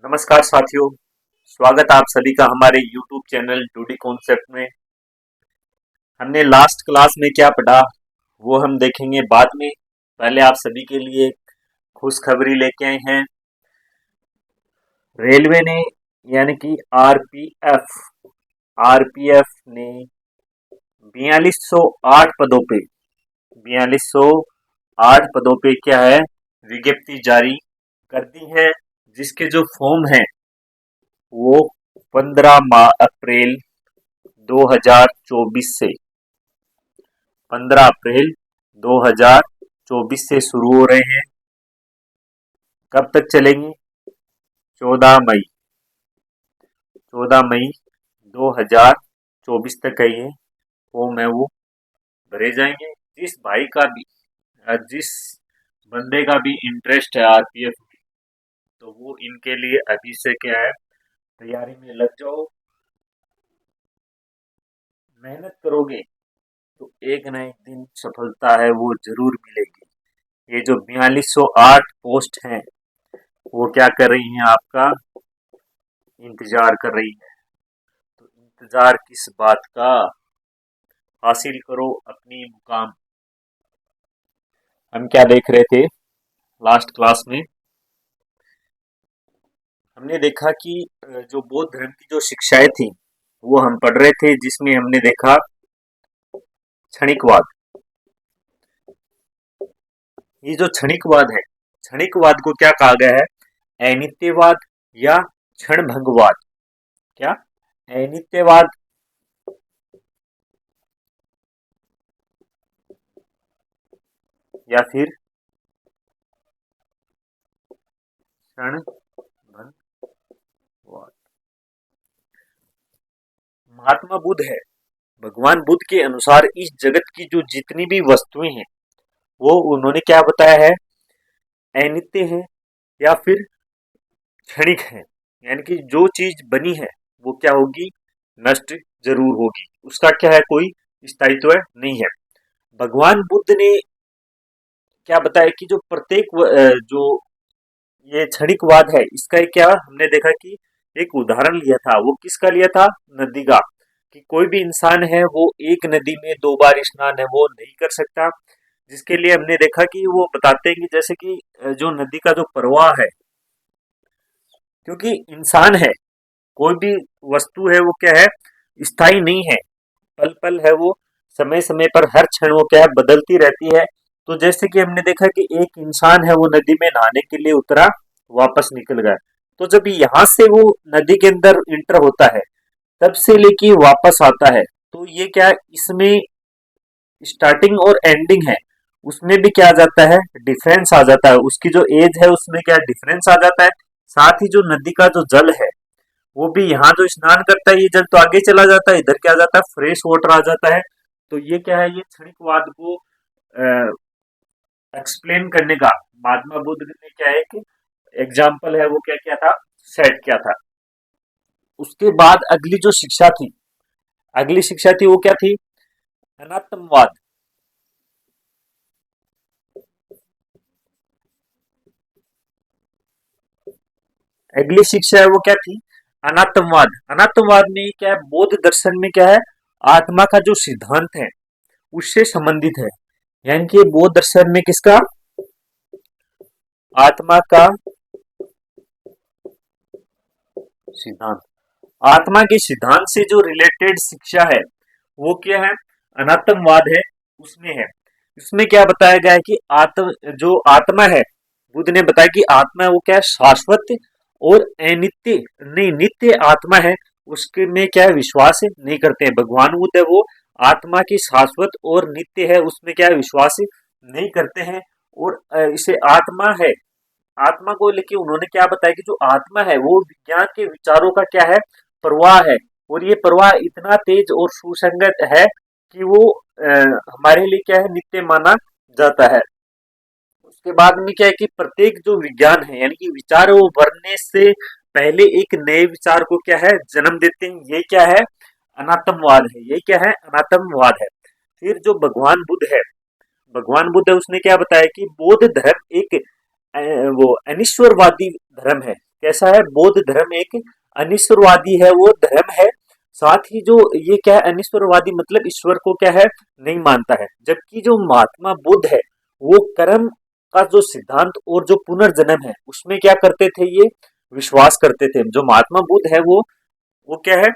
नमस्कार साथियों, स्वागत आप सभी का हमारे YouTube चैनल डूडी कॉन्सेप्ट में। हमने लास्ट क्लास में क्या पढ़ा वो हम देखेंगे बाद में। पहले आप सभी के लिए एक खुशखबरी लेके आए हैं। रेलवे ने यानी कि आरपीएफ ने 4208 पदों पे क्या है विज्ञप्ति जारी कर दी है, जिसके जो फॉर्म है वो 15 अप्रैल 2024 से 15 अप्रैल 2024 से शुरू हो रहे हैं। कब तक चलेंगे? 14 मई 2024 तक है ये फॉर्म है वो भरे जाएंगे। जिस बंदे का भी इंटरेस्ट है आरपीएफ में, तो वो इनके लिए अभी से क्या है तैयारी में लग जाओ। मेहनत करोगे तो एक ना एक दिन सफलता है वो जरूर मिलेगी। ये जो 4208 पोस्ट हैं वो क्या कर रही हैं, आपका इंतजार कर रही है। तो इंतजार किस बात का, हासिल करो अपनी मुकाम। हम क्या देख रहे थे लास्ट क्लास में? हमने देखा कि जो बौद्ध धर्म की जो शिक्षाएं थी वो हम पढ़ रहे थे, जिसमें हमने देखा क्षणिकवाद। ये जो क्षणिकवाद है, क्षणिकवाद को क्या कहा गया है? अनित्यवाद या क्षणभंगवाद। क्या? अनित्यवाद या फिर क्षणभंगवाद। महात्मा बुद्ध है, भगवान बुद्ध के अनुसार इस जगत की जो जितनी भी वस्तुएं हैं वो उन्होंने क्या बताया है? अनित्य है या फिर क्षणिक है। यानी कि जो चीज बनी है वो क्या होगी? नष्ट जरूर होगी, उसका क्या है कोई स्थायित्व नहीं है। भगवान बुद्ध ने क्या बताया कि जो जो ये क्षणिकवाद है इसका क्या हमने देखा कि एक उदाहरण लिया था। वो किसका लिया था? नदी का। कि कोई भी इंसान है वो एक नदी में 2 बार स्नान है वो नहीं कर सकता, जिसके लिए हमने देखा कि वो बताते हैं कि जैसे कि जो नदी का जो प्रवाह है, क्योंकि इंसान है, कोई भी वस्तु है वो क्या है स्थायी नहीं है, पल पल है वो, समय समय पर हर क्षण वो क्या है बदलती रहती है। तो जैसे कि हमने देखा कि एक इंसान है वो नदी में नहाने के लिए उतरा, वापस निकल गया। तो जब यहाँ से वो नदी के अंदर इंटर होता है तब से लेके वापस आता है, तो ये क्या है इसमें स्टार्टिंग और एंडिंग है उसमें भी क्या आ जाता है? डिफरेंस आ जाता है। उसकी जो एज है उसमें क्या डिफरेंस आ जाता है। साथ ही जो नदी का जो जल है वो भी यहाँ जो स्नान करता है ये जल तो आगे चला जाता है, इधर क्या आ जाता है फ्रेश वाटर आ जाता है। तो ये क्या है, ये क्षणिकवाद को एक्सप्लेन करने का महात्मा बुद्ध ने क्या है कि एग्जाम्पल है वो क्या किया था, सेट किया था। उसके बाद अगली शिक्षा थी वो क्या थी? अनात्मवाद। अगली शिक्षा है वो क्या थी? अनात्मवाद। अनात्मवाद में क्या है, बौद्ध दर्शन में क्या है आत्मा का जो सिद्धांत है उससे संबंधित है। यानी कि बौद्ध दर्शन में किसका? आत्मा का सिद्धांत। आत्मा के सिद्धांत से जो रिलेटेड शिक्षा है वो क्या है? अनात्मवाद है, उसमें है। इसमें क्या बताया गया है कि जो आत्मा है, बुद्ध ने बताया कि आत्मा है वो क्या है शाश्वत और अनित्य नहीं, नित्य आत्मा है, उसके में क्या है विश्वास नहीं करते हैं। भगवान बुद्ध है वो आत्मा की शाश्वत और नित्य है उसमें क्या है विश्वास नहीं करते हैं। और इसे आत्मा है, आत्मा को लेके उन्होंने क्या बताया कि जो आत्मा है वो विज्ञान के विचारों का क्या है प्रवाह है। और ये प्रवाह इतना तेज और सुसंगत है कि वो हमारे लिए क्या है नित्य माना जाता है। उसके बाद में क्या है कि प्रत्येक जो विज्ञान है यानी कि विचार वो बढ़ने से पहले एक नए विचार को क्या है जन्म देते हैं। ये क्या है? अनात्मवाद है। ये क्या है? अनात्मवाद है। फिर जो भगवान बुद्ध है उसने क्या बताया कि बौद्ध धर्म एक वो अनिश्वरवादी धर्म है। कैसा है, बौद्ध धर्म एक अनिश्वरवादी है, वो धर्म है। साथ ही जो ये क्या है, अनिश्वरवादी मतलब ईश्वर को क्या है, नहीं मानता है। जबकि जो महात्मा बुद्ध है वो कर्म का जो सिद्धांत और जो पुनर्जन्म है उसमें क्या करते थे, ये विश्वास करते थे। जो महात्मा बुद्ध है वो क्या है,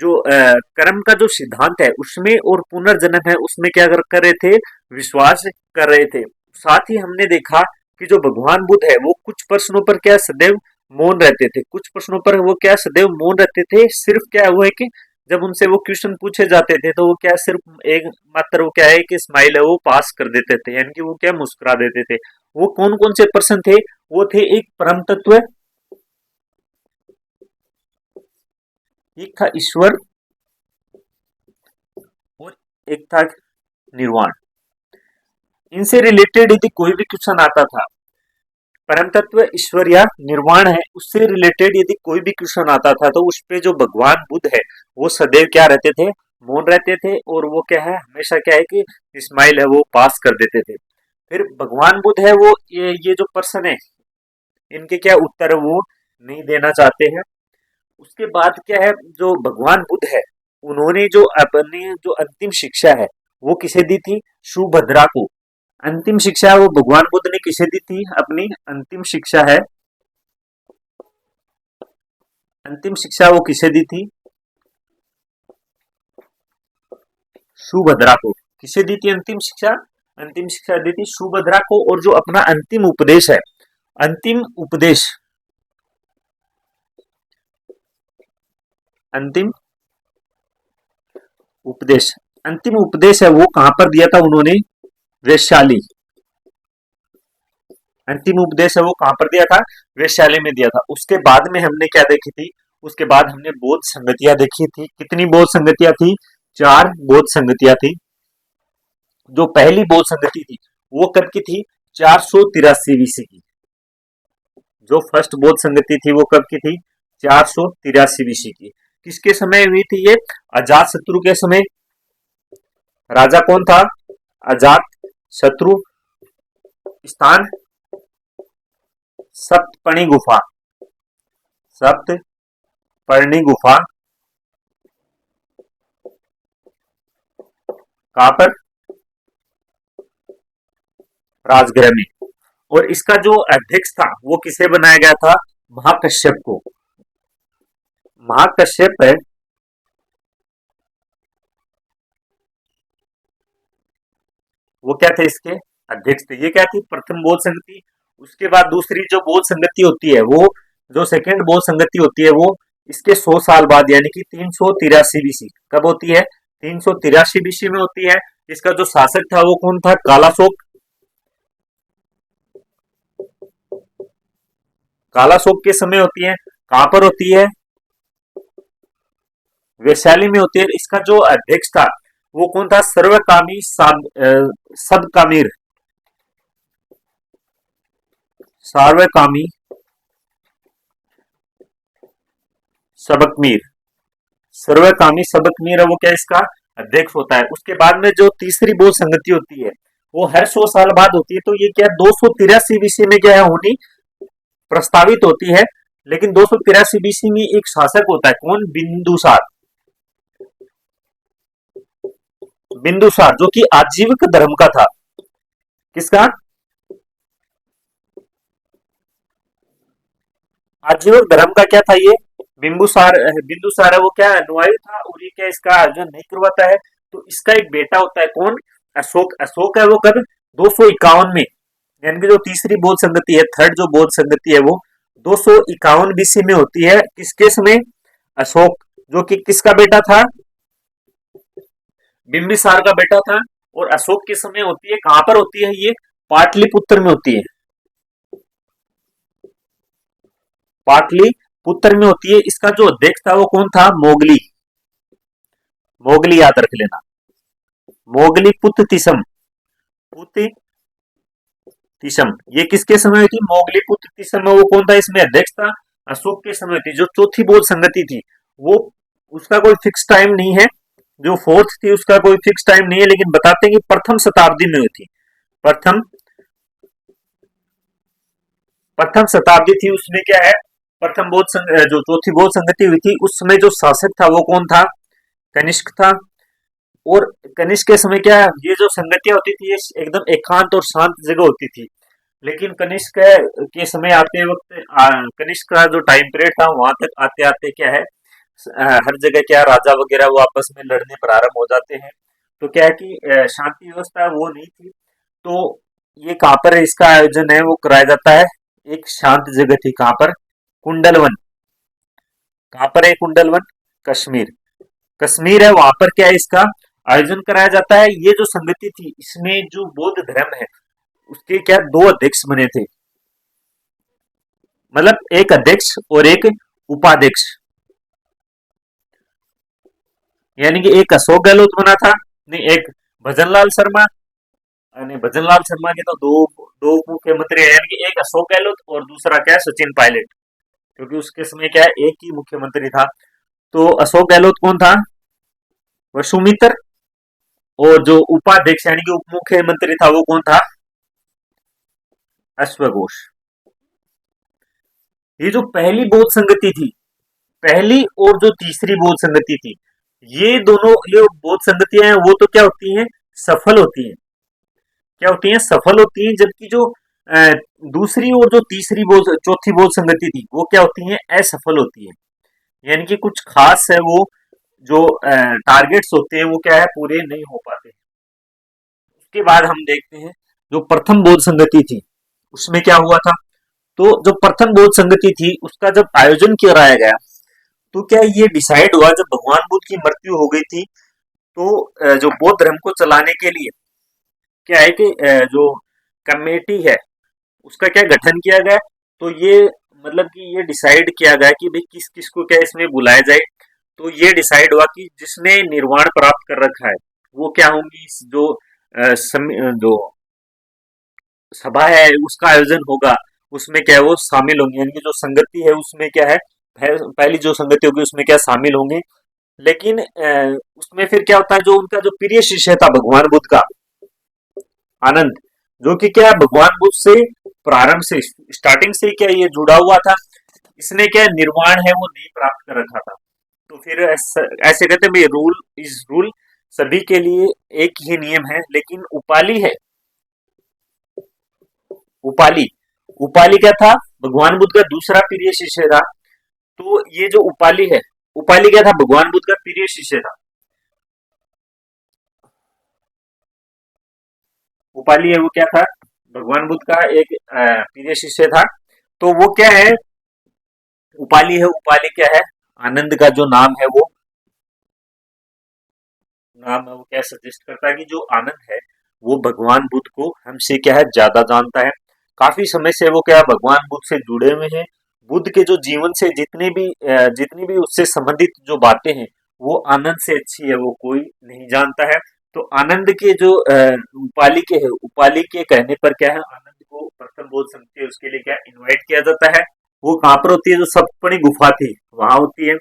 जो कर्म का जो सिद्धांत है उसमें और पुनर्जन्म है उसमें क्या कर रहे थे, विश्वास कर रहे थे। साथ ही हमने देखा कि जो भगवान बुद्ध है वो कुछ प्रश्नों पर क्या सदैव मौन रहते थे, कुछ प्रश्नों पर वो क्या सदैव मौन रहते थे। सिर्फ क्या हुआ है कि जब उनसे वो क्वेश्चन पूछे जाते थे तो वो क्या सिर्फ एक मात्र वो क्या है कि स्माइल है वो पास कर देते थे, यानी कि वो क्या मुस्कुरा देते थे। वो कौन कौन से प्रश्न थे, वो थे एक परम तत्व, एक था ईश्वर और एक था निर्वाण। इनसे रिलेटेड यदि कोई भी क्वेश्चन आता था, परम तत्व ईश्वर या निर्वाण है उससे रिलेटेड यदि कोई भी क्वेश्चन आता था तो उस पे जो भगवान बुद्ध है वो सदैव क्या रहते थे, मौन रहते थे। और वो क्या है, हमेशा क्या है कि स्माइल है वो पास कर देते थे। फिर भगवान बुद्ध है वो ये जो प्रश्न है इनके क्या उत्तर वो नहीं देना चाहते हैं। उसके बाद क्या है, जो भगवान बुद्ध है उन्होंने जो अपनी जो अंतिम शिक्षा है वो किसे दी थी, सुभद्रा को। अंतिम शिक्षा वो भगवान बुद्ध ने किसे दी थी, अपनी अंतिम शिक्षा है, अंतिम शिक्षा वो किसे दी थी, सुभद्रा को। किसे दी थी अंतिम शिक्षा, अंतिम शिक्षा दी थी सुभद्रा को। और जो अपना अंतिम उपदेश है, अंतिम उपदेश, अंतिम उपदेश, अंतिम उपदेश है वो कहां पर दिया था उन्होंने, वैशाली। अंतिम उपदेश है वो कहां पर दिया था, वैशाली में दिया था। उसके बाद में हमने क्या देखी थी, उसके बाद हमने बौद्ध संगतियां देखी थी। कितनी बौद्ध संगतियां थी, 4 बौद्ध संगतियां थी। जो पहली बौद्ध संगति थी वो कब की थी, 483 बीसी की। जो फर्स्ट बौद्ध संगति थी वो कब की थी, 483 बीसी की। किसके समय हुई थी ये, अजात शत्रु के समय। राजा कौन था, अजात शत्रु। स्थान सप्तपर्णी गुफा, सप्तपर्णी गुफा कहां पर, राजगृह में। और इसका जो अध्यक्ष था वो किसे बनाया गया था, महाकश्यप को। महाकश्यप है वो क्या थे, इसके अध्यक्ष थे। ये क्या थी, प्रथम बौद्ध संगति। उसके बाद दूसरी जो बौद्ध संगति होती है वो, जो सेकंड बौद्ध संगति होती है वो इसके 100 साल बाद यानी कि 383 बीसी। कब होती है, 383 बीसी में होती है। इसका जो शासक था वो कौन था, कालाशोक। कालाशोक के समय होती है। कहां पर होती है, वैशाली में होती है। इसका जो अध्यक्ष था वो कौन था, सर्वकामी सबकामिर, सार्वकामी सबकमीर। सर्वकामी सबकमीर है वो क्या इसका अध्यक्ष होता है। उसके बाद में जो तीसरी बौद्ध संगति होती है वो हर 100 साल बाद होती है। तो ये क्या 283 बीसी में क्या है होनी प्रस्तावित होती है। लेकिन 283 बीसी में एक शासक होता है, कौन, बिंदुसार। बिंदुसार जो कि आजीविक धर्म का था। किसका, आजीविक धर्म का क्या था ये, बिंदुसार। बिंदुसार है वो क्या अनुयायी था और ये क्या इसका आयोजन नहीं करवाता है। तो इसका एक बेटा होता है, कौन, अशोक। अशोक है वो कब, 251 में, यानी कि जो तीसरी बौद्ध संगति है, थर्ड जो बौद्ध संगति है वो 251 बीसी में होती है। किसके समय, अशोक, जो कि किसका बेटा था, बिंबिसार का बेटा था। और अशोक के समय होती है, कहां पर होती है ये, पाटलिपुत्र में होती है। पाटलिपुत्र में होती है। इसका जो अध्यक्ष था वो कौन था, मोगली। मोगली याद रख लेना, मोगली पुत्र तिसम, पुत्र तिसम। ये किसके समय हुई थी, मोगली पुत्र तिसम में वो कौन था, इसमें अध्यक्ष था, अशोक के समय थी। जो चौथी बौद्ध संगति थी वो, उसका कोई फिक्स टाइम नहीं है। जो फोर्थ थी उसका कोई फिक्स टाइम नहीं है, लेकिन बताते हैं कि प्रथम शताब्दी में हुई थी। प्रथम प्रथम शताब्दी थी, उसमें क्या है, प्रथम बौद्ध संघ जो चौथी बौद्ध संगति हुई थी उस समय जो शासक था वो कौन था? कनिष्क था। और कनिष्क के समय क्या ये जो संगतियां होती थी ये एकदम एकांत और शांत जगह होती थी। लेकिन कनिष्क के समय आते वक्त कनिष्क का जो टाइम पीरियड था वहां तक आते आते क्या है हर जगह क्या राजा वगैरह वो आपस में लड़ने प्रारंभ हो जाते हैं। तो क्या है कि शांति व्यवस्था वो नहीं थी। तो ये कहाँ पर इसका आयोजन है वो कराया जाता है? एक शांत जगह थी, कहाँ पर? कुंडलवन। कहाँ पर है कुंडलवन? कश्मीर। कश्मीर है, वहां पर क्या है इसका आयोजन कराया जाता है। ये जो संगति थी इसमें जो बौद्ध धर्म है उसके क्या दो अध्यक्ष बने थे, मतलब एक अध्यक्ष और एक उपाध्यक्ष। यानी कि एक अशोक गहलोत बना था, नहीं एक भजनलाल शर्मा। नहीं, भजनलाल शर्मा के तो दो दो मुख्यमंत्री है, यानी कि एक अशोक गहलोत और दूसरा क्या है सचिन पायलट, क्योंकि उसके समय क्या है एक ही मुख्यमंत्री था। तो अशोक गहलोत कौन था? वसुमित्र। और जो उपाध्यक्ष यानी कि उप मुख्यमंत्री था वो कौन था? अश्वघोष। ये जो पहली बौद्ध संगति थी, पहली और जो तीसरी बौद्ध संगति थी, ये दोनों ये बौद्ध संगतियां हैं वो तो क्या होती हैं? सफल होती हैं। क्या होती हैं? सफल होती हैं। जबकि जो दूसरी और जो तीसरी बौद्ध चौथी बौद्ध संगति थी वो क्या होती हैं? असफल होती है। यानी कि कुछ खास है वो जो टारगेट्स होते हैं वो क्या है पूरे नहीं हो पाते। उसके बाद हम देखते हैं जो प्रथम बौद्ध संगति थी उसमें क्या हुआ था। तो जो प्रथम बौद्ध संगति थी उसका जब आयोजन कराया गया तो क्या ये डिसाइड हुआ जब भगवान बुद्ध की मृत्यु हो गई थी तो जो बौद्ध धर्म को चलाने के लिए क्या है कि जो कमेटी है उसका क्या गठन किया गया। तो ये मतलब कि ये डिसाइड किया गया कि भाई किस किस को क्या इसमें बुलाया जाए। तो ये डिसाइड हुआ कि जिसने निर्वाण प्राप्त कर रखा है वो क्या होंगी, जो जो सभा है उसका आयोजन होगा उसमें क्या है वो शामिल होंगे। यानी कि जो संगति है उसमें क्या है पहली जो संगति होगी उसमें क्या शामिल होंगे। लेकिन उसमें फिर क्या होता है जो उनका जो प्रिय शिष्य था भगवान बुद्ध का आनंद, जो कि क्या भगवान बुद्ध से प्रारंभ से स्टार्टिंग से क्या ये जुड़ा हुआ था, इसने क्या निर्वाण है वो नहीं प्राप्त कर रखा था। तो फिर ऐसे कहते हैं भाई रूल इज रूल, सभी के लिए एक ही नियम है। लेकिन उपाली है, उपाली उपाली क्या था? भगवान बुद्ध का दूसरा प्रिय शिष्य था। तो ये जो उपाली है, उपाली क्या था? भगवान बुद्ध का प्रिय शिष्य था। उपाली है वो क्या था? भगवान बुद्ध का एक प्रिय शिष्य था। तो वो क्या है? उपाली है, उपाली क्या है? आनंद का जो नाम है वो नाम है वो क्या सजेस्ट करता है कि जो आनंद है वो भगवान बुद्ध को हमसे क्या है ज्यादा जानता है। काफी समय से वो क्या भगवान बुद्ध से जुड़े हुए हैं। बुद्ध के जो जीवन से जितनी भी उससे संबंधित जो बातें हैं वो आनंद से अच्छी है वो कोई नहीं जानता है। तो आनंद के जो उपाली के कहने पर क्या है आनंद को प्रथम बोध संगति है उसके लिए क्या इनवाइट किया जाता है। वो कहाँ पर होती है? जो सप्तपणी गुफा थी वहां होती है।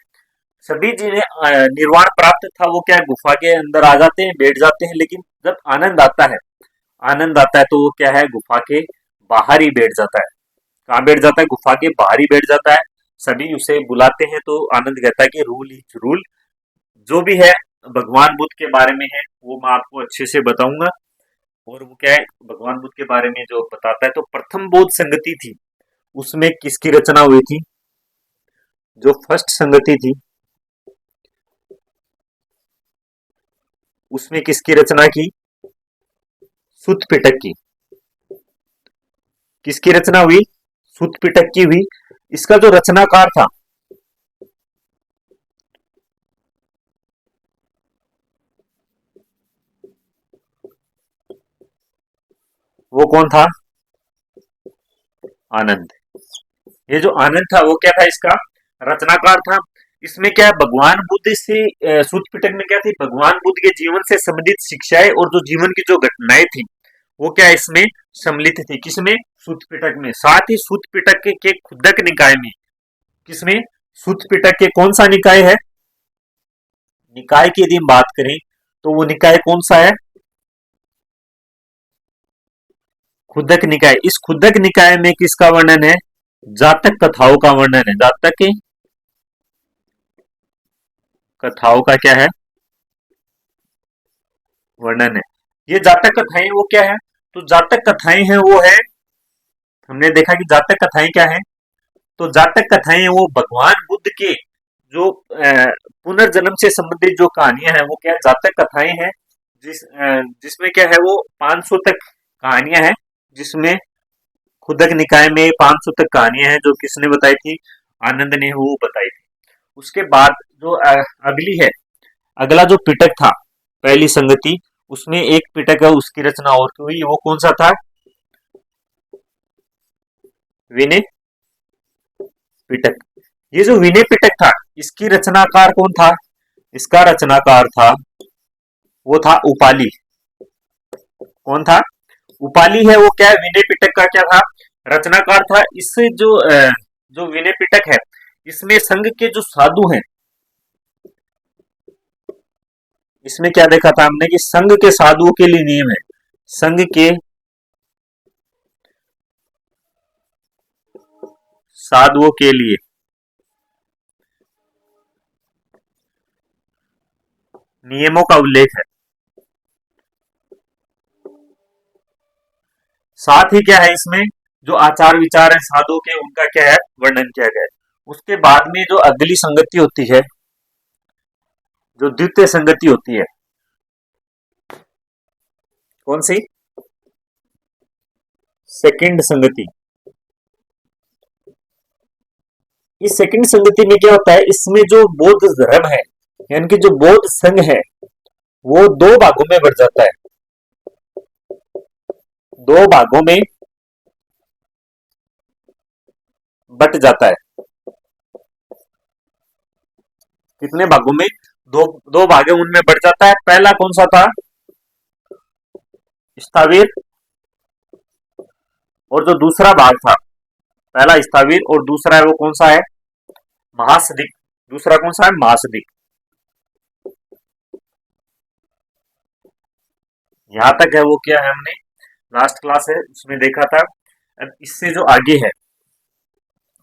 सभी जिन्हें निर्वाण प्राप्त था वो क्या है गुफा के अंदर आ जाते हैं, बैठ जाते हैं। लेकिन जब आनंद आता है तो वो क्या है गुफा के बाहर ही बैठ जाता है। कहाँ बैठ जाता है? गुफा के बाहर ही बैठ जाता है। सभी उसे बुलाते हैं तो आनंद कहता है कि रूल इज रूल। जो भी है भगवान बुद्ध के बारे में है वो मैं आपको अच्छे से बताऊंगा। और वो क्या है भगवान बुद्ध के बारे में जो बताता है। तो प्रथम बौद्ध संगति थी उसमें किसकी रचना हुई थी? जो फर्स्ट संगति थी उसमें किसकी रचना की? सुत पिटक की। किसकी रचना हुई? सुत पिटक की हुई। इसका जो रचनाकार था वो कौन था? आनंद। ये जो आनंद था वो क्या था? इसका रचनाकार था। इसमें क्या है भगवान बुद्ध से सुत पिटक में क्या थी? भगवान बुद्ध के जीवन से संबंधित शिक्षाएं और जो जीवन की जो घटनाएं थी वो क्या इसमें सम्मिलित थी। किसमें? सुत पिटक में। साथ ही सुत पिटक के खुदक निकाय में। किसमें? सुत पिटक के कौन सा निकाय है? निकाय की यदि हम बात करें तो वो निकाय कौन सा है? खुदक निकाय। इस खुदक निकाय में किसका वर्णन है? जातक कथाओं का वर्णन है। जातक की कथाओं का क्या है? वर्णन है। ये जातक कथाएं वो क्या है? तो जातक कथाएं हैं वो है, हमने देखा कि जातक कथाएं क्या है। तो जातक कथाएं वो भगवान बुद्ध के जो पुनर्जन्म से संबंधित जो कहानियां हैं वो क्या है? जातक कथाएं हैं। जिसमें क्या है वो 500 तक कहानियां हैं, जिसमें खुदक निकाय में 500 तक कहानियां हैं जो किसने बताई थी? आनंद ने वो बताई थी। उसके बाद जो अगली है, अगला जो पिटक था, पहली संगति, उसमें एक पिटक है उसकी रचना और हुई, वो कौन सा था? विनय पिटक। ये जो विनय पिटक था, इसकी रचनाकार कौन था? इसका रचनाकार था, वो था उपाली। कौन था? उपाली है वो क्या है? विनय पिटक का क्या था? रचनाकार था। इससे जो विनय पिटक है, इसमें संघ के जो साधु हैं, इसमें क्या देखा था हमने कि संघ के साधुओं के लिए नियम है। संघ के साधुओं के लिए नियमों का उल्लेख है। साथ ही क्या है इसमें, जो आचार विचार है साधुओं के, उनका क्या है? वर्णन किया गया है। उसके बाद में जो अगली संगति होती है, जो द्वितीय संगति होती है, कौन सी? सेकंड संगति। इस सेकंड संगति में क्या होता है? इसमें जो बौद्ध धर्म है, यानी कि जो बौद्ध संघ है, वो दो भागों में बढ़ जाता है। दो भागों में बट जाता है। कितने भागों में? दो दो भागे उनमें बढ़ जाता है। पहला कौन सा था? स्थावीर। और जो दूसरा भाग था, पहला स्थावीर और दूसरा है वो कौन सा है? महासदिक। दूसरा कौन सा है? महासदिक। यहां तक है वो क्या है, हमने लास्ट क्लास है उसमें देखा था। अब इससे जो आगे है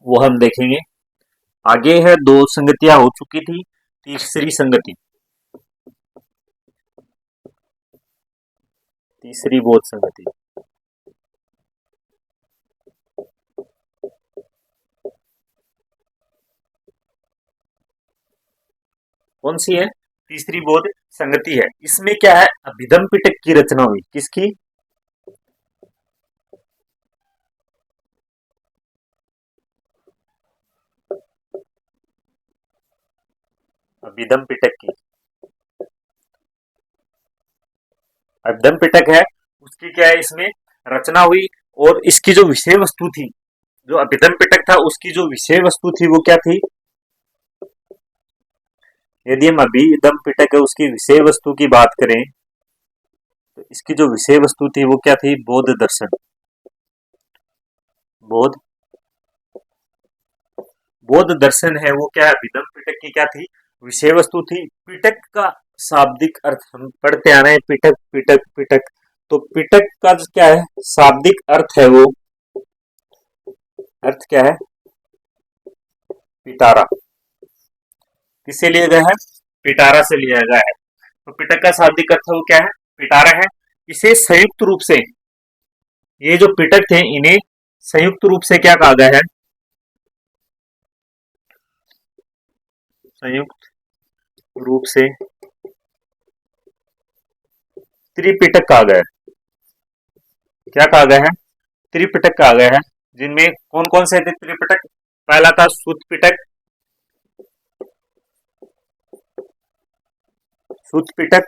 वो हम देखेंगे। आगे है, दो संगतियां हो चुकी थी, तीसरी संगति, तीसरी बौद्ध संगति कौन सी है? तीसरी बौद्ध संगति है। इसमें क्या है? अभिधम पिटक की रचना हुई। किसकी? अभिधम पिटक की। अभिधम पिटक है, उसकी क्या है इसमें रचना हुई। और इसकी जो विषय वस्तु थी, जो अभिधम पिटक था उसकी जो विषय वस्तु थी वो क्या थी? यदि हम अभिधम पिटक है उसकी विषय वस्तु की बात करें, तो इसकी जो विषय वस्तु थी वो क्या थी? बौद्ध दर्शन। बौद्ध बौद्ध दर्शन है वो क्या है? अभिधम पिटक की क्या थी? विषय वस्तु थी। पिटक का शाब्दिक अर्थ हम पढ़ते आ रहे हैं, पिटक पिटक पिटक। तो पिटक का क्या है शाब्दिक अर्थ है? वो अर्थ क्या है? पिटारा। किससे लिया गया है? पिटारा से लिया गया है। तो पिटक का शाब्दिक अर्थ वो क्या है? पिटारा है। इसे संयुक्त रूप से, ये जो पिटक थे इन्हें संयुक्त रूप से क्या कहा गया है? संयुक्त रूप से त्रिपिटक कहा गया है। क्या कहा गया है? त्रिपिटक कहा गया है। जिनमें कौन कौन से थे त्रिपिटक? पहला था सुत पिटक। सुत पिटक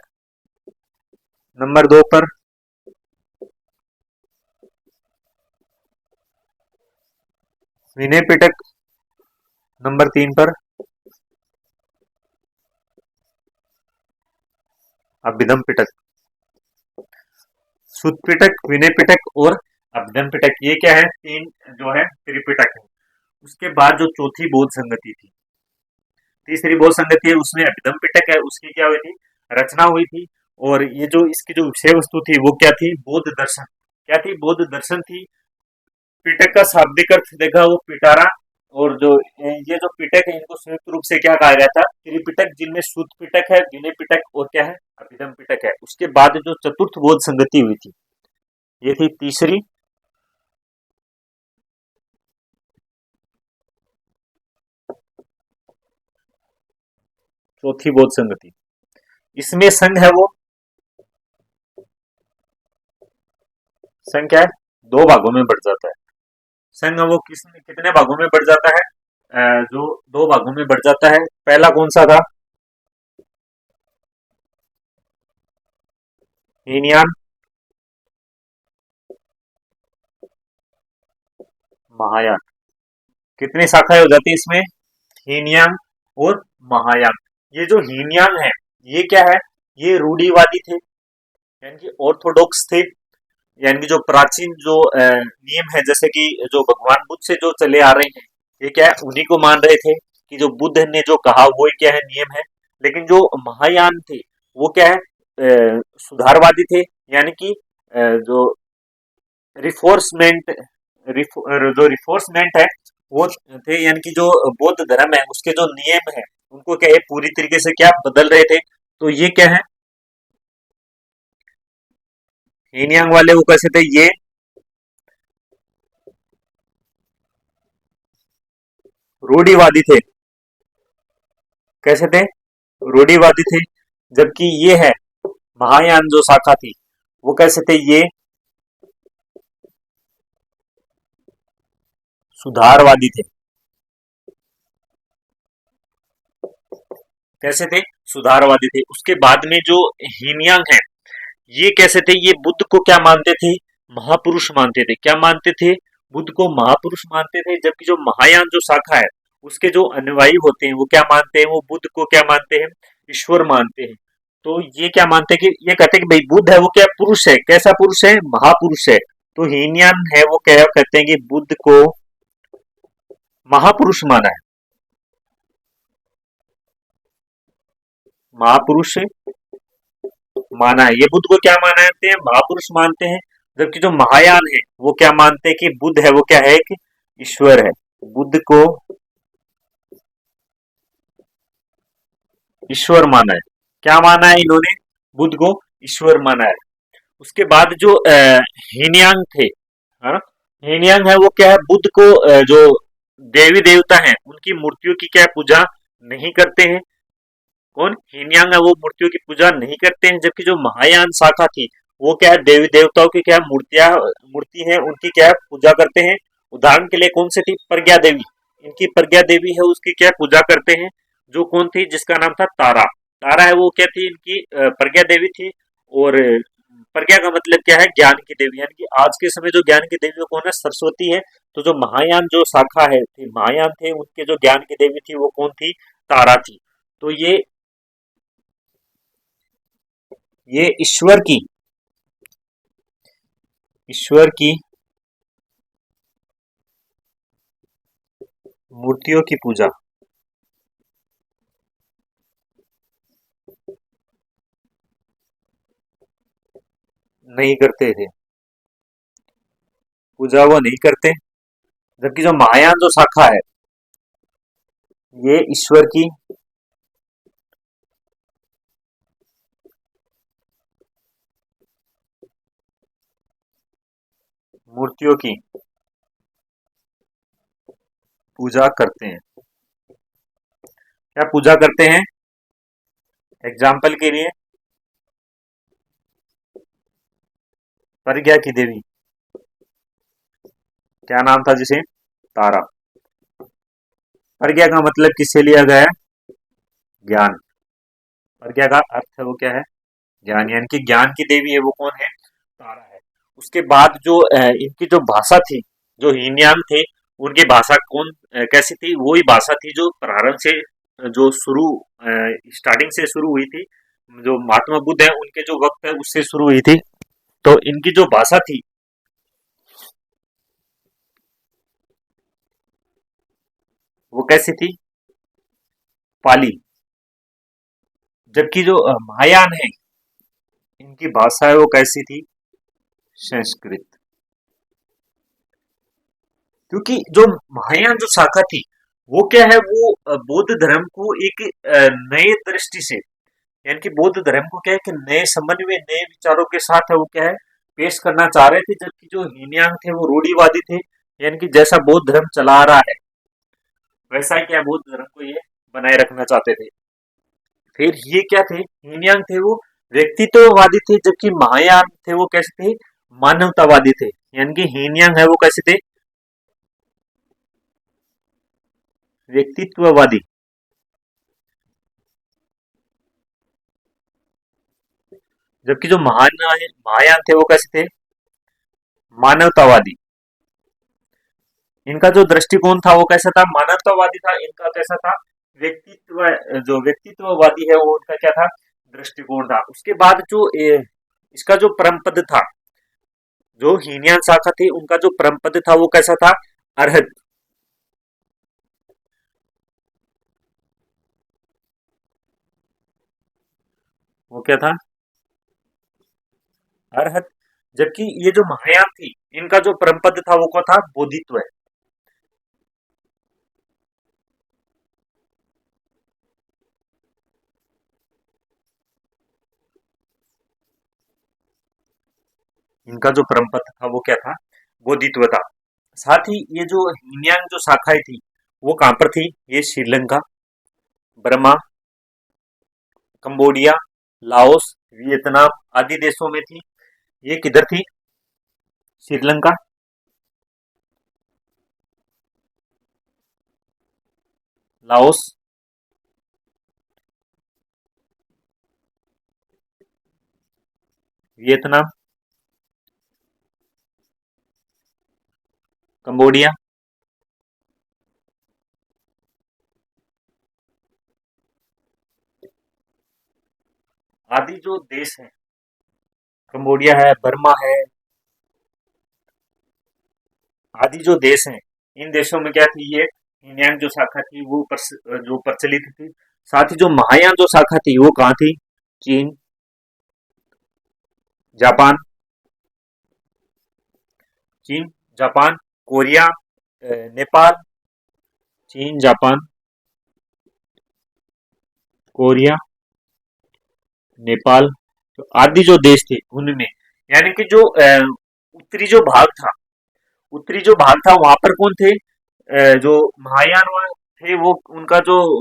नंबर 2 पर, विनय पिटक नंबर 3 पर, अभिधम पिटक। सुत पिटक, विनय पिटक और अभिधम पिटक, ये क्या है? तीन जो है त्रिपिटक है। उसके बाद जो चौथी बौद्ध संगति थी, तीसरी बौद्ध संगति है, उसमें अभिधम पिटक है, उसकी क्या हुई थी? रचना हुई थी। और ये जो इसकी जो विषय वस्तु थी वो क्या थी? बौद्ध दर्शन। क्या थी? बौद्ध दर्शन थी। पिटक का शाब्दिक अर्थ देखा वो पिटारा। और जो ये जो पिटक है इनको संयुक्त रूप से क्या कहा गया था, त्रिपिटक, जिनमें शुद्ध पिटक है, विनय पिटक और क्या है, अभिधम पिटक है। उसके बाद जो चतुर्थ बोध संगति हुई थी, ये थी तीसरी, चौथी बोध संगति। इसमें संघ है वो, संघ क्या है, दो भागों में बढ़ जाता है। संघ वो कितने भागों में बढ़ जाता है, जो दो भागों में बढ़ जाता है। पहला कौन सा था, हीनयान, महायान। कितनी शाखाएं हो जाती है इसमें, हीनयान और महायान। ये जो हीनयान है ये क्या है, ये रूढ़िवादी थे, यानी कि ऑर्थोडॉक्स थे, यानी कि जो प्राचीन जो नियम है, जैसे कि जो भगवान बुद्ध से जो चले आ रहे हैं, ये क्या है, उन्हीं को मान रहे थे कि जो बुद्ध ने जो कहा वो ही क्या है, नियम है। लेकिन जो महायान थे वो क्या है, सुधारवादी थे, यानी कि जो रिफोर्समेंट, जो रिफोर्समेंट है वो थे, यानी कि जो बौद्ध धर्म है उसके जो नियम है उनको क्या है, पूरी तरीके से क्या बदल रहे थे। तो ये क्या है, हीनयांग वाले वो कैसे थे, ये रूढ़िवादी थे। कैसे थे, रूढ़िवादी थे। जबकि ये है महायान जो शाखा थी वो कैसे थे, ये सुधारवादी थे। कैसे थे, सुधारवादी थे। उसके बाद में जो हीनयांग है ये कैसे थे, ये बुद्ध को क्या मानते थे, महापुरुष मानते थे। क्या मानते थे, बुद्ध को महापुरुष मानते थे। जबकि जो महायान जो शाखा है उसके जो अनुयायी होते हैं वो क्या मानते हैं, वो बुद्ध को क्या मानते हैं, ईश्वर मानते हैं। तो ये क्या मानते हैं कि ये कहते हैं कि भाई बुद्ध है वो क्या पुरुष है, कैसा पुरुष है, महापुरुष है। तो हीनयान है वो क्या कहते हैं कि बुद्ध को महापुरुष माना है, महापुरुष माना है। ये बुद्ध को क्या मानते हैं, महापुरुष मानते हैं। जबकि जो महायान है वो क्या मानते हैं कि बुद्ध है वो क्या है, कि ईश्वर है। बुद्ध को ईश्वर माना है। क्या माना है इन्होंने, बुद्ध को ईश्वर माना है। उसके बाद जो हीनयांग थे, है ना, हीनयांग है वो क्या है, बुद्ध को जो देवी देवता हैं उनकी मूर्तियों की क्या पूजा नहीं करते हैं। कौन, हीनयांग है वो मूर्तियों की पूजा नहीं करते हैं। जबकि जो महायान शाखा थी वो क्या है, देवी देवताओं की क्या मूर्तियां, मूर्ति है उनकी क्या पूजा करते हैं। उदाहरण के लिए कौन सी थी, प्रज्ञा देवी, इनकी प्रज्ञा देवी है उसकी क्या पूजा करते हैं। जो कौन थी, जिसका नाम था तारा। तारा है वो क्या थी, इनकी प्रज्ञा देवी थी। और प्रज्ञा का मतलब क्या है, ज्ञान की देवी, यानी कि आज के समय जो ज्ञान की देवी कौन है, सरस्वती है। तो जो महायान जो शाखा है थी, महायान थे उनके जो ज्ञान की देवी थी वो कौन थी, तारा थी। तो ये ईश्वर की मूर्तियों की पूजा नहीं करते थे, पूजा वो नहीं करते। जबकि जो महायान जो शाखा है ये ईश्वर की मूर्तियों की पूजा करते हैं। क्या पूजा करते हैं, एग्जाम्पल के लिए प्रज्ञा की देवी, क्या नाम था जिसे, तारा। प्रज्ञा का मतलब किससे लिया गया है, ज्ञान। प्रज्ञा का अर्थ है वो क्या है, ज्ञान, यानी कि ज्ञान की देवी है वो कौन है, तारा है। उसके बाद जो इनकी जो भाषा थी, जो हीनयान थे उनकी भाषा कैसी थी, वही भाषा थी जो प्रारंभ से जो शुरू स्टार्टिंग से शुरू हुई थी। जो महात्मा बुद्ध है उनके जो वक्त है उससे शुरू हुई थी। तो इनकी जो भाषा थी वो कैसी थी, पाली। जबकि जो महायान है इनकी भाषा है वो कैसी थी, संस्कृत। क्योंकि जो महायान जो शाखा थी वो क्या है, वो बौद्ध धर्म को एक नए दृष्टि से, यानी कि बौद्ध धर्म को क्या है कि नए समन्वय नए विचारों के साथ है वो क्या है पेश करना चाह रहे थे, जबकि जो हीनयान थे वो रूढ़िवादी थे, यानी कि जैसा बौद्ध धर्म चला आ रहा है वैसा ही क्या बौद्ध धर्म को ये बनाए रखना चाहते थे। फिर ये क्या थे, हीनयान थे वो व्यक्तित्ववादी थे, जबकि महायान थे वो कैसे थे, मानवतावादी थे। यानी कि हीनयान है वो कैसे थे, व्यक्तित्ववादी, जबकि जो महायान थे वो कैसे थे, मानवतावादी। इनका जो दृष्टिकोण था वो कैसा था, मानवतावादी था। इनका कैसा था, व्यक्तित्व, जो व्यक्तित्ववादी है वो उनका क्या था, दृष्टिकोण था। उसके बाद जो इसका जो परम पद था, जो हीनयान शाखा थी उनका जो परम पद था वो कैसा था, अरहत। वो क्या था, अरहत। जबकि ये जो महायान थी इनका जो परम पद था वो क्या था, बोधित्व है। इनका जो परम पद था वो क्या था, बोधित्व था। साथ ही ये जो हीनयान जो शाखाएं थी वो कहां पर थी, ये Sri Lanka, Burma, Cambodia, Laos, Vietnam आदि देशों में थी। ये किधर थी, श्रीलंका, लाओस, वियतनाम, कंबोडिया आदि जो देश हैं, कंबोडिया है, बर्मा है, आदि जो देश हैं, इन देशों में क्या थी, ये हीनयान जो शाखा थी वो जो प्रचलित थी। साथ ही जो महायान जो शाखा थी वो कहाँ थी, चीन, जापान, चीन, जापान, कोरिया, नेपाल, चीन, जापान, कोरिया, नेपाल, तो आदि जो देश थे उनमें, यानी कि जो उत्तरी जो भाग था, उत्तरी जो भाग था वहां पर कौन थे, जो महायान थे वो, उनका जो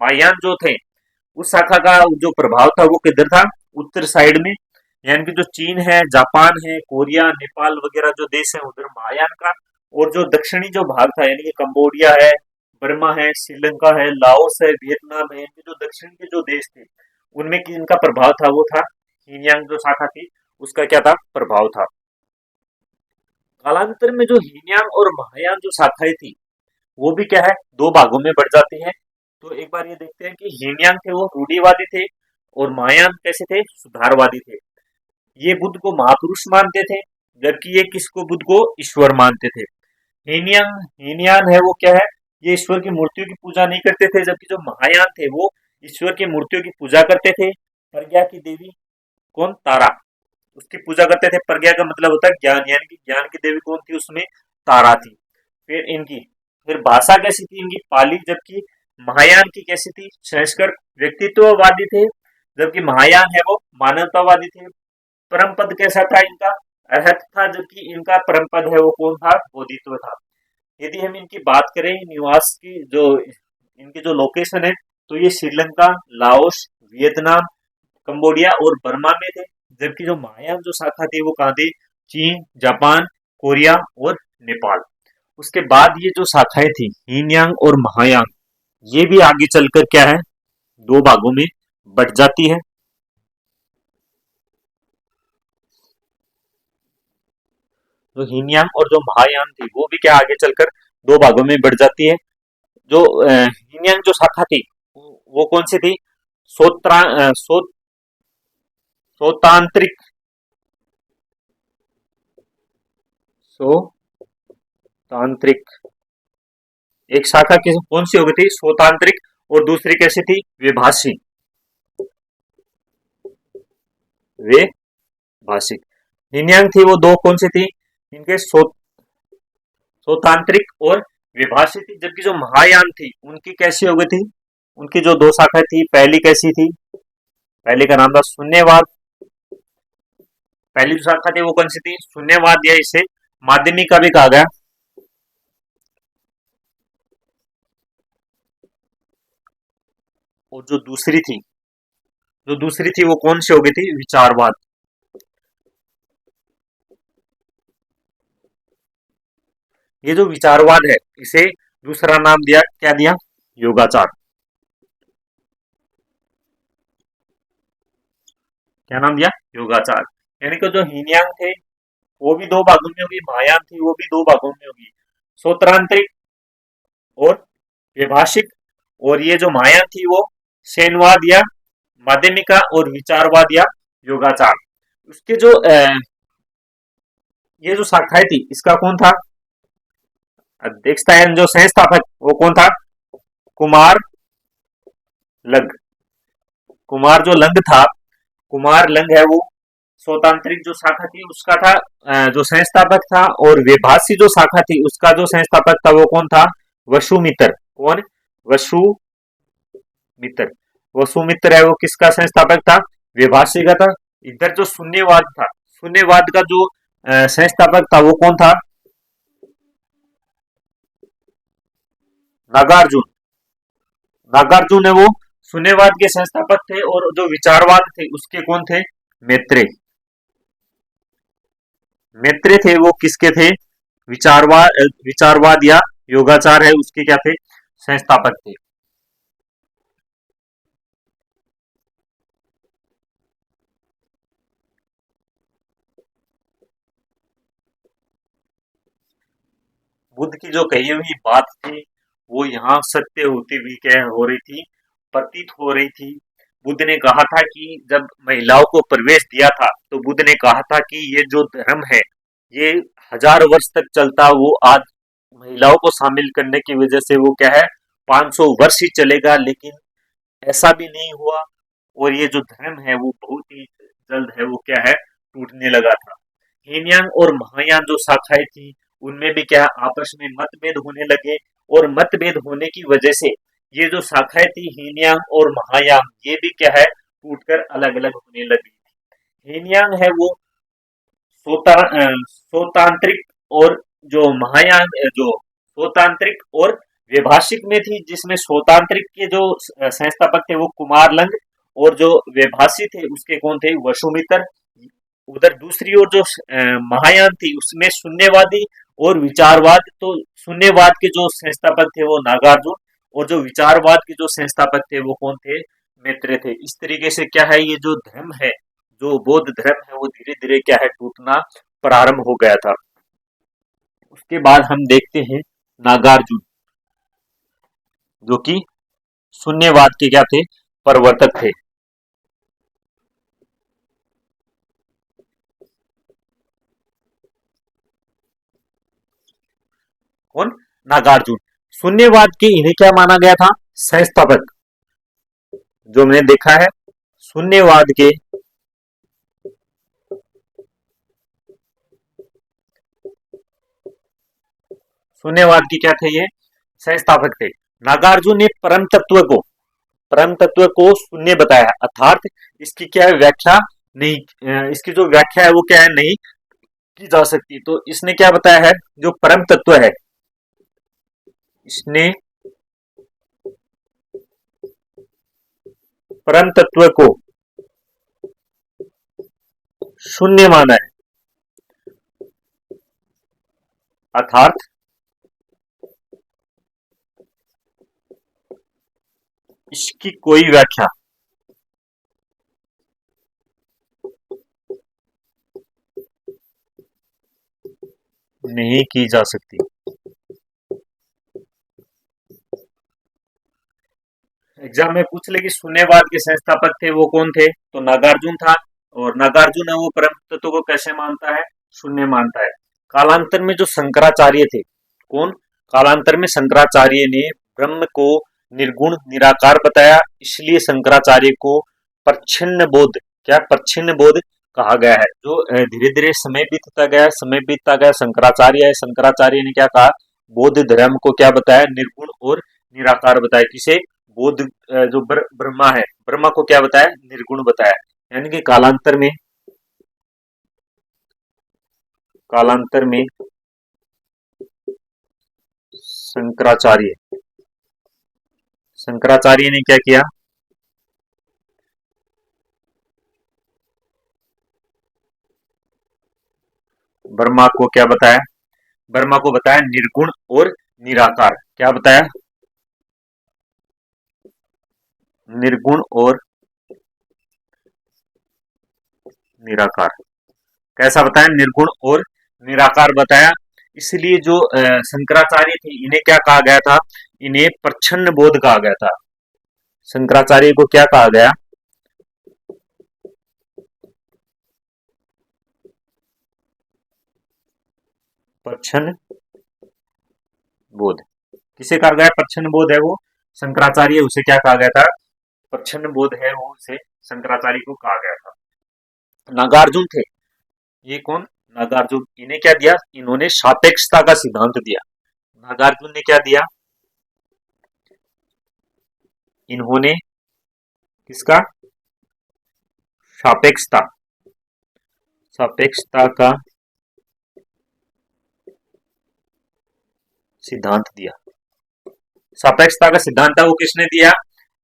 महायान जो थे उस शाखा का जो प्रभाव था वो किधर था, उत्तर साइड में। यानी कि जो चीन है, जापान है, कोरिया, नेपाल वगैरह जो देश है उधर महायान का, और जो दक्षिणी जो भाग था यानी कि कंबोडिया है, बर्मा है, श्रीलंका है, लाओस है, वियतनाम है, इनके जो दक्षिण के जो देश थे उनमें इनका प्रभाव था वो था, हीनयान जो शाखा थी उसका क्या था, प्रभाव था। कालांतर में जो हीनयान और महायान जो शाखाएं थी वो भी क्या है, दो भागों में बढ़ जाती है। तो एक बार ये देखते हैं कि हीनयान थे वो रूढ़िवादी थे, और महायान कैसे थे, सुधारवादी थे। ये बुद्ध को महापुरुष मानते थे, जबकि ये किसको, बुद्ध को ईश्वर मानते थे। हीनयान हीनयान है वो क्या है, ये ईश्वर की मूर्तियों की पूजा नहीं करते थे, जबकि जो महायान थे वो ईश्वर की मूर्तियों की पूजा करते थे। प्रज्ञा की देवी कौन, तारा, उसकी पूजा करते थे। प्रज्ञा का मतलब होता है ज्ञान, यानी कि ज्ञान की देवी कौन थी, उसमें तारा थी। फिर इनकी, फिर भाषा कैसी थी इनकी, पाली, जबकि महायान की कैसी थी, संस्कृत। व्यक्तित्ववादी थे, जबकि महायान है वो मानवतावादी थे। परम पद कैसा था इनका, अरहत था, जबकि इनका परम पद है वो कौन था, बोधित्व था। यदि हम इनकी बात करें निवास की, जो इनके जो लोकेशन है, तो ये श्रीलंका, लाओस, वियतनाम, कंबोडिया और बर्मा में थे। जबकि जो महायान जो शाखा थी वो कहाँ थी, चीन, जापान, कोरिया और नेपाल। उसके बाद ये जो शाखाएं थी हीनयान और महायान, ये भी आगे चलकर क्या है, दो भागों में बट जाती है। जो हीनयान और जो महायान थी वो भी क्या आगे चलकर दो भागों में बढ़ जाती है। जो हीनयान जो शाखा थी वो कौन सी थी, सोत्रा सोतांत्रिक, सोतांत्रिक। एक शाखा किस कौन सी हो गई थी, सोतांत्रिक, और दूसरी कैसी थी, विभाषी, वे भाषिक। हीनयान थी वो दो कौन सी थी, इनके स्वतांत्रिक और विभाषी थी। जबकि जो महायान थी उनकी कैसी हो गई थी, उनकी जो दो शाखा थी, पहली कैसी थी, पहले का नाम था शून्यवाद। पहली जो शाखा थी वो कौन सी थी, शून्यवाद, या इसे माध्यमिक का भी कहा गया। और जो दूसरी थी वो कौन सी हो गई थी, विचारवाद। ये जो विचारवाद है इसे दूसरा नाम दिया, क्या दिया, योगाचार। क्या नाम दिया, योगाचार। यानी कि जो हीनयान थे वो भी दो भागों में होगी, महायान थी वो भी दो भागों में होगी, स्वतंत्रिक और विभाषिक। और ये जो महायान थी वो शैनवाद या माध्यमिका, और विचारवाद या योगाचार। उसके जो ये जो शाखाएं थी इसका कौन था अध्यक्षता है, जो संस्थापक वो कौन था, कुमार लंग। कुमार जो लंग था, कुमार लंग है वो स्वतांत्रिक जो शाखा थी उसका था जो संस्थापक था। और विभाषी जो शाखा थी उसका जो संस्थापक था वो कौन था, वसुमित्र। कौन, वसुमित्र। वसुमित्र है वो किसका संस्थापक था, विभाषी का था। इधर जो शून्यवाद था, शून्यवाद का जो संस्थापक था वो कौन था, नागार्जुन। नागार्जुन है वो शून्यवाद के संस्थापक थे। और जो विचारवाद थे उसके कौन थे, मैत्रेय। मैत्रेय थे वो किसके थे, विचारवाद या योगाचार है उसके क्या थे, संस्थापक थे। बुद्ध की जो कही हुई बात थी वो यहाँ सत्य होती हुई क्या हो रही थी, प्रतीत हो रही थी। बुद्ध ने कहा था कि जब महिलाओं को प्रवेश दिया था तो बुद्ध ने कहा था कि ये जो धर्म है ये 1000 वर्ष तक चलता, वो आज महिलाओं को शामिल करने की वजह से वो क्या है 500 वर्ष ही चलेगा। लेकिन ऐसा भी नहीं हुआ, और ये जो धर्म है वो बहुत ही जल्द है वो क्या है टूटने लगा था। हीनयान और महायान जो शाखाएं थी उनमें भी क्या आपस में मतभेद होने लगे, और मतभेद होने की वजह से ये जो शाखाएं थी हीनयान और महायान ये भी क्या है टूटकर अलग अलग होने लगी। हीनयान है वो स्वतांत्रिक, और जो महायान जो स्वतांत्रिक और वैभाषिक में थी, जिसमें स्वतांत्रिक के जो संस्थापक थे वो कुमार लंग, और जो वैभाषी थे उसके कौन थे, वसुमित्र। उधर दूसरी ओर जो महायान थी उसमें शून्यवादी और विचारवाद। तो शून्यवाद के जो संस्थापक थे वो नागार्जुन, और जो विचारवाद के जो संस्थापक थे वो कौन थे, मैत्रेय थे। इस तरीके से क्या है ये जो धर्म है, जो बौद्ध धर्म है वो धीरे धीरे क्या है टूटना प्रारंभ हो गया था। उसके बाद हम देखते हैं नागार्जुन, जो कि शून्यवाद के क्या थे, प्रवर्तक थे। कौन, नागार्जुन। शून्यवाद के इन्हें क्या माना गया था, संस्थापक। जो मैंने देखा है शून्यवाद के शून्यवाद की क्या थे, ये संस्थापक थे। नागार्जुन ने परम तत्व को शून्य बताया, अर्थात इसकी क्या है व्याख्या नहीं, इसकी जो व्याख्या है वो क्या है नहीं की जा सकती। तो इसने क्या बताया है, जो परम तत्व है इसने परम तत्व को शून्य माना है, अर्थात इसकी कोई व्याख्या नहीं की जा सकती। एग्जाम में पूछ ले कि शून्यवाद के संस्थापक थे वो कौन थे, तो नागार्जुन था। और नागार्जुन है वो परम तत्व को कैसे मानता है, शून्य मानता है। कालांतर में जो शंकराचार्य थे, कौन, कालांतर में शंकराचार्य ने ब्रह्म को निर्गुण निराकार बताया, इसलिए शंकराचार्य को प्रच्छिन्न बोध, क्या प्रच्छिन्न बोध कहा गया है। जो धीरे धीरे समय बीतता गया, शंकराचार्य है, शंकराचार्य ने क्या कहा, बौद्ध धर्म को क्या बताया, निर्गुण और निराकार बताया। किसे, बौद्ध जो ब्रह्मा है, ब्रह्मा को क्या बताया, निर्गुण बताया। यानी कि कालांतर में शंकराचार्य ने क्या किया, ब्रह्मा को क्या बताया, ब्रह्मा को बताया निर्गुण और निराकार। क्या बताया, निर्गुण और निराकार। कैसा बताया, निर्गुण और निराकार बताया। इसलिए जो शंकराचार्य थे, इन्हें क्या कहा गया था, इन्हें प्रच्छन्न बोध कहा गया था। शंकराचार्य को क्या कहा गया, प्रच्छन्न बोध। किसे कहा गया, प्रच्छन्न बोध है वो शंकराचार्य, उसे क्या कहा गया था, प्रच्छन्न बोध है वो, उसे शंकराचार्य को कहा गया था। नागार्जुन थे, ये कौन, नागार्जुन, इन्हें क्या दिया, इन्होंने सापेक्षता का सिद्धांत दिया। नागार्जुन ने क्या दिया, इन्होंने किसका, सापेक्षता, सापेक्षता का सिद्धांत दिया। सापेक्षता का सिद्धांत है वो किसने दिया,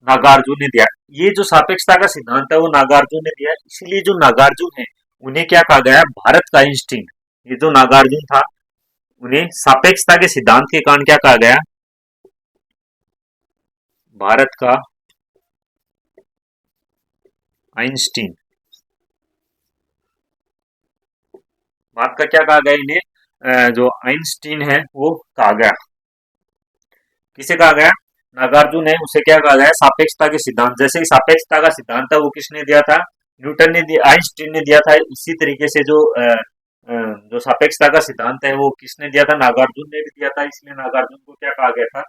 नागार्जुन ने दिया। ये जो सापेक्षता का सिद्धांत है वो नागार्जुन ने दिया। इसलिए जो नागार्जुन है उन्हें क्या कहा गया, भारत का आइंस्टीन। ये जो नागार्जुन था, उन्हें सापेक्षता के सिद्धांत के कारण क्या कहा गया, भारत का आइंस्टीन। भारत का क्या कहा गया, इन्हें जो आइंस्टीन है वो कहा गया। किसे कहा गया, नागार्जुन है, उसे क्या कहा गया, सापेक्षता के सिद्धांत। जैसे कि सापेक्षता का सिद्धांत था वो किसने दिया था, न्यूटन ने दिया, आइंस्टीन ने दिया था। इसी तरीके से जो सापेक्षता का सिद्धांत है वो किसने दिया था, नागार्जुन ने भी दिया था। इसलिए नागार्जुन को क्या कहा गया था,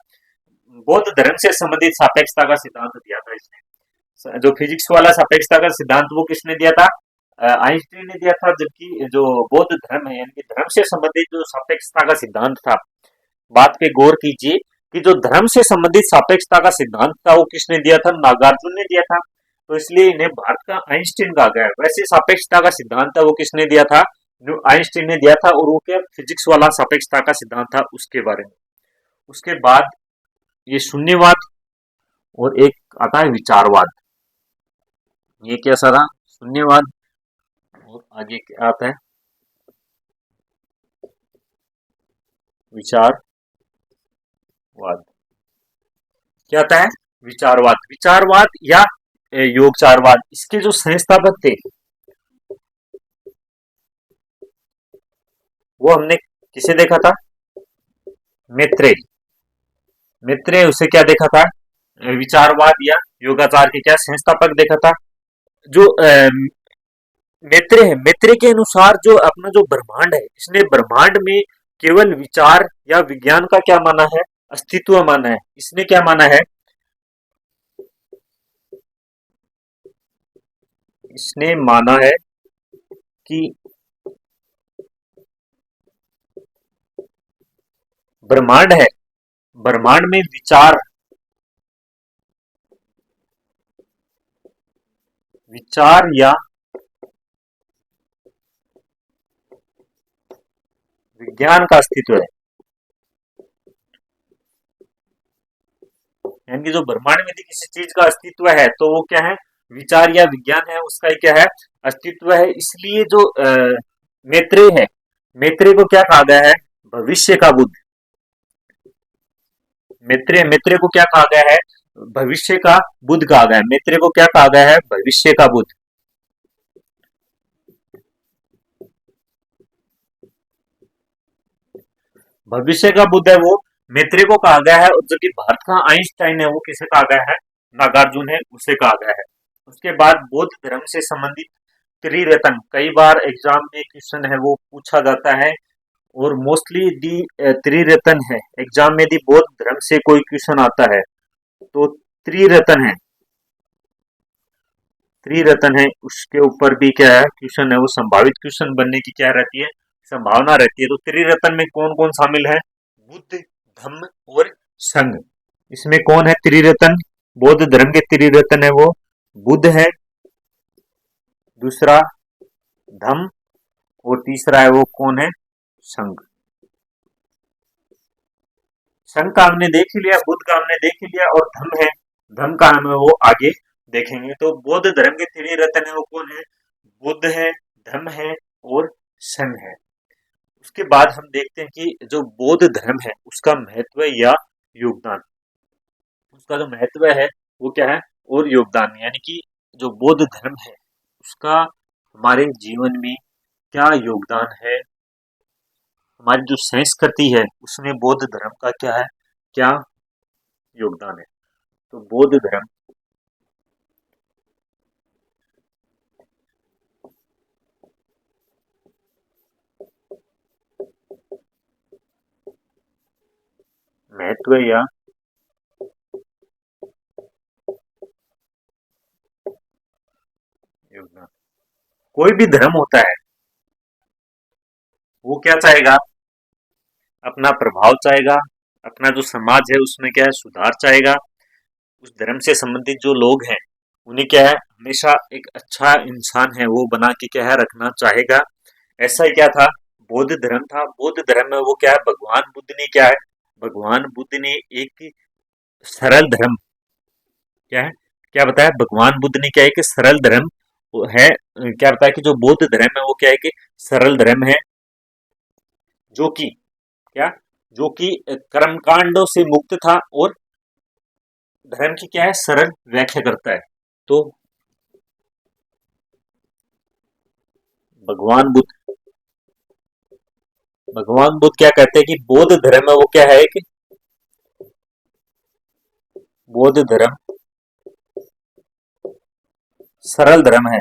बौद्ध धर्म से संबंधित सापेक्षता का सिद्धांत दिया था इसने। जो फिजिक्स वाला सापेक्षता का सिद्धांत वो किसने दिया था, आइंस्टीन ने दिया था। जबकि जो बौद्ध धर्म है, यानी कि धर्म से संबंधित जो सापेक्षता का सिद्धांत था, बात पे गौर कीजिए कि जो धर्म से संबंधित सापेक्षता का सिद्धांत था वो किसने दिया था, नागार्जुन ने दिया था। तो इसलिए इन्हें भारत का आइंस्टीन कहा गया है। वैसे सापेक्षता का सिद्धांत था वो किसने दिया था, आइंस्टीन ने दिया था, और वो क्या, फिजिक्स वाला सापेक्षता का सिद्धांत था उसके बारे में। उसके बाद ये शून्यवाद और एक आता है विचारवाद। ये कैसा था, शून्यवाद, और आगे क्या आता है, विचारवाद। क्या आता है, विचारवाद। विचारवाद या योगचारवाद, इसके जो संस्थापक थे वो हमने किसे देखा था, मैत्रेय। मैत्रेय, उसे क्या देखा था, विचारवाद या योगाचार के क्या संस्थापक देखा था। जो मैत्रेय है, मैत्रेय के अनुसार जो अपना जो ब्रह्मांड है, इसने ब्रह्मांड में केवल विचार या विज्ञान का क्या माना है, अस्तित्व माना है। इसने क्या माना है, इसने माना है कि ब्रह्मांड है, ब्रह्मांड में विचार, विचार या विज्ञान का अस्तित्व है। यानी कि जो ब्रह्मांड में यदि किसी चीज का अस्तित्व है तो वो क्या है, विचार या विज्ञान है, उसका ही क्या है, अस्तित्व है। इसलिए जो मैत्रेय है, मैत्रेय को क्या कहा गया है, भविष्य का बुद्ध। मैत्रेय, मैत्रेय को क्या कहा गया है, भविष्य का बुद्ध कहा गया है। मैत्रेय को क्या कहा गया है, भविष्य का बुद्ध। भविष्य का बुद्ध है वो मैत्रेय को कहा गया है। और जो कि भारत का आइंस्टाइन है वो किसे कहा गया है, नागार्जुन है, उसे कहा गया है। उसके बाद बौद्ध धर्म से संबंधित त्रिरत्न, कई बार एग्जाम में क्वेश्चन है वो पूछा जाता है, और मोस्टली दी त्रिरत्न है। एग्जाम में यदि बौद्ध धर्म से कोई क्वेश्चन आता है तो त्रिरत्न है। त्रिरत्न है उसके ऊपर भी क्या है क्वेश्चन है, वो संभावित क्वेश्चन बनने की क्या रहती है, संभावना रहती है। तो त्रिरत्न में कौन कौन शामिल है, बुद्ध, धम्म और संघ। इसमें कौन है त्रिरत्न, बौद्ध धर्म के त्रिरत्न है वो बुद्ध है, दूसरा धम्म और तीसरा है वो कौन है, संघ। संघ का हमने देख ही लिया, बुद्ध का हमने देख ही लिया और धम्म है, धम्म का हमें वो आगे देखेंगे। तो बौद्ध धर्म के त्रिरत्न है वो कौन है, बुद्ध है, धम्म है और संघ है। उसके बाद हम देखते हैं कि जो बौद्ध धर्म है उसका महत्व या योगदान, उसका जो महत्व है वो क्या है और योगदान, यानी कि जो बौद्ध धर्म है उसका हमारे जीवन में क्या योगदान है, हमारी जो संस्कृति है उसमें बौद्ध धर्म का क्या है, क्या योगदान है। तो बौद्ध धर्म महत्व या योगदान, कोई भी धर्म होता है वो क्या चाहेगा, अपना प्रभाव चाहेगा, अपना जो समाज है उसमें क्या है सुधार चाहेगा, उस धर्म से संबंधित जो लोग हैं उन्हें क्या है हमेशा एक अच्छा इंसान है वो बना के क्या है रखना चाहेगा। ऐसा ही क्या था, बौद्ध धर्म था, बौद्ध धर्म में वो क्या है भगवान बुद्ध ने क्या है, भगवान बुद्ध ने एक सरल धर्म क्या है, क्या बताया, भगवान बुद्ध ने क्या है कि सरल धर्म है, क्या बताया कि जो बौद्ध धर्म है वो क्या है कि सरल धर्म है, जो कि क्या, जो कि कर्मकांडों से मुक्त था और धर्म की क्या है सरल व्याख्या करता है। तो भगवान बुद्ध, भगवान बुद्ध क्या कहते हैं कि बौद्ध धर्म है वो क्या है कि बौद्ध धर्म सरल धर्म है,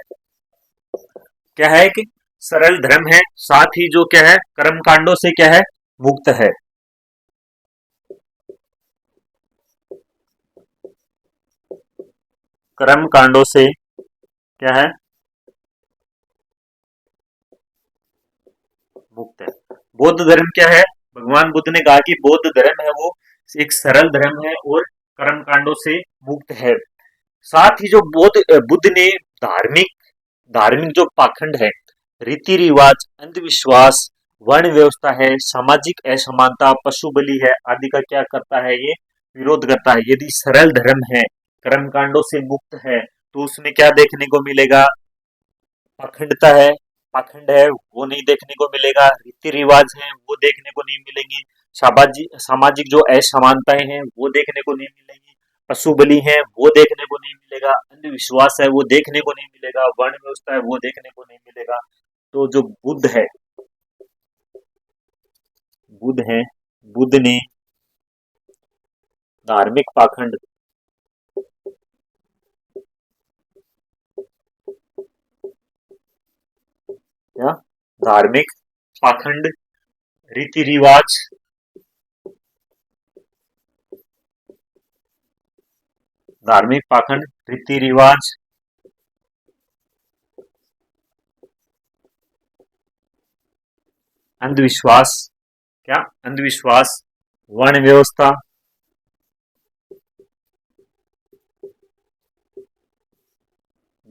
क्या है कि सरल धर्म है, साथ ही जो क्या है कर्म कांडों से क्या है मुक्त है। कर्म कांडों से क्या है मुक्त है। बौद्ध धर्म क्या है, भगवान बुद्ध ने कहा कि बौद्ध धर्म है वो एक सरल धर्म है और कर्म कांडों से मुक्त है। साथ ही जो बुद्ध ने धार्मिक धार्मिक जो पाखंड है, रीति रिवाज, अंधविश्वास, वर्ण व्यवस्था है, सामाजिक असमानता, पशु बलि है आदि का क्या करता है, ये विरोध करता है। यदि सरल धर्म है, कर्मकांडों से मुक्त है, तो उसमें क्या देखने को मिलेगा, पाखंडता है, पाखंड है वो नहीं देखने को मिलेगा, रीति रिवाज है वो देखने को नहीं मिलेंगे, सामाजिक सामाजिक जो असमानताएं हैं वो देखने को नहीं मिलेंगी, पशु बलि है वो देखने को नहीं मिलेगा, अंधविश्वास है वो देखने को नहीं मिलेगा, वर्ण व्यवस्था है वो देखने को नहीं मिलेगा। तो जो बुद्ध है, बुद्ध है, बुद्ध ने धार्मिक पाखंड या धार्मिक पाखंड, रीति रिवाज, धार्मिक पाखंड, रीति रिवाज, अंधविश्वास, क्या अंधविश्वास, वर्ण व्यवस्था,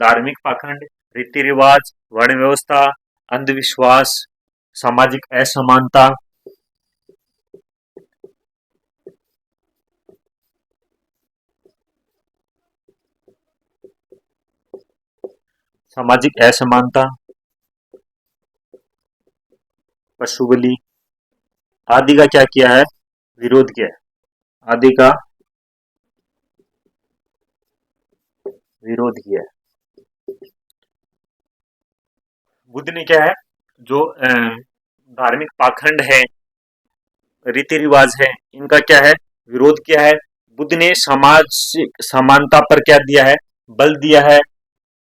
धार्मिक पाखंड, रीति रिवाज, वर्ण व्यवस्था, अंधविश्वास, सामाजिक असमानता, सामाजिक असमानता, पशु बलि आदि का क्या किया है, विरोध किया है, आदि का विरोध किया है। बुद्ध ने क्या है, जो धार्मिक पाखंड है, रीति रिवाज है, इनका क्या है विरोध किया है। बुद्ध ने सामाजिक समानता पर क्या दिया है, बल दिया है,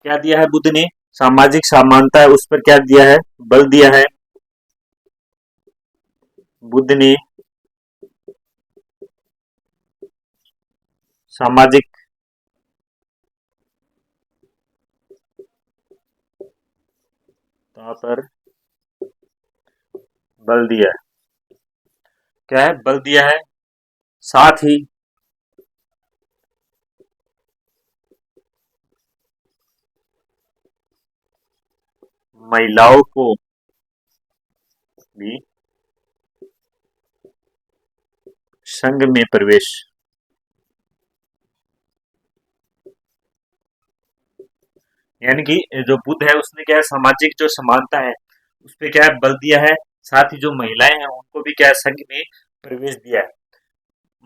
क्या दिया है बुद्ध ने, सामाजिक समानता है उस पर क्या दिया है, बल दिया है। बुद्ध ने सामाजिक कहाँ पर बल दिया है, क्या है, बल दिया है। साथ ही महिलाओं को भी संघ में प्रवेश, यानी कि जो बुद्ध है उसने क्या है, सामाजिक जो समानता है उस पे क्या है, बल दिया है। साथ ही जो महिलाएं हैं उनको भी क्या है, संघ में प्रवेश दिया है।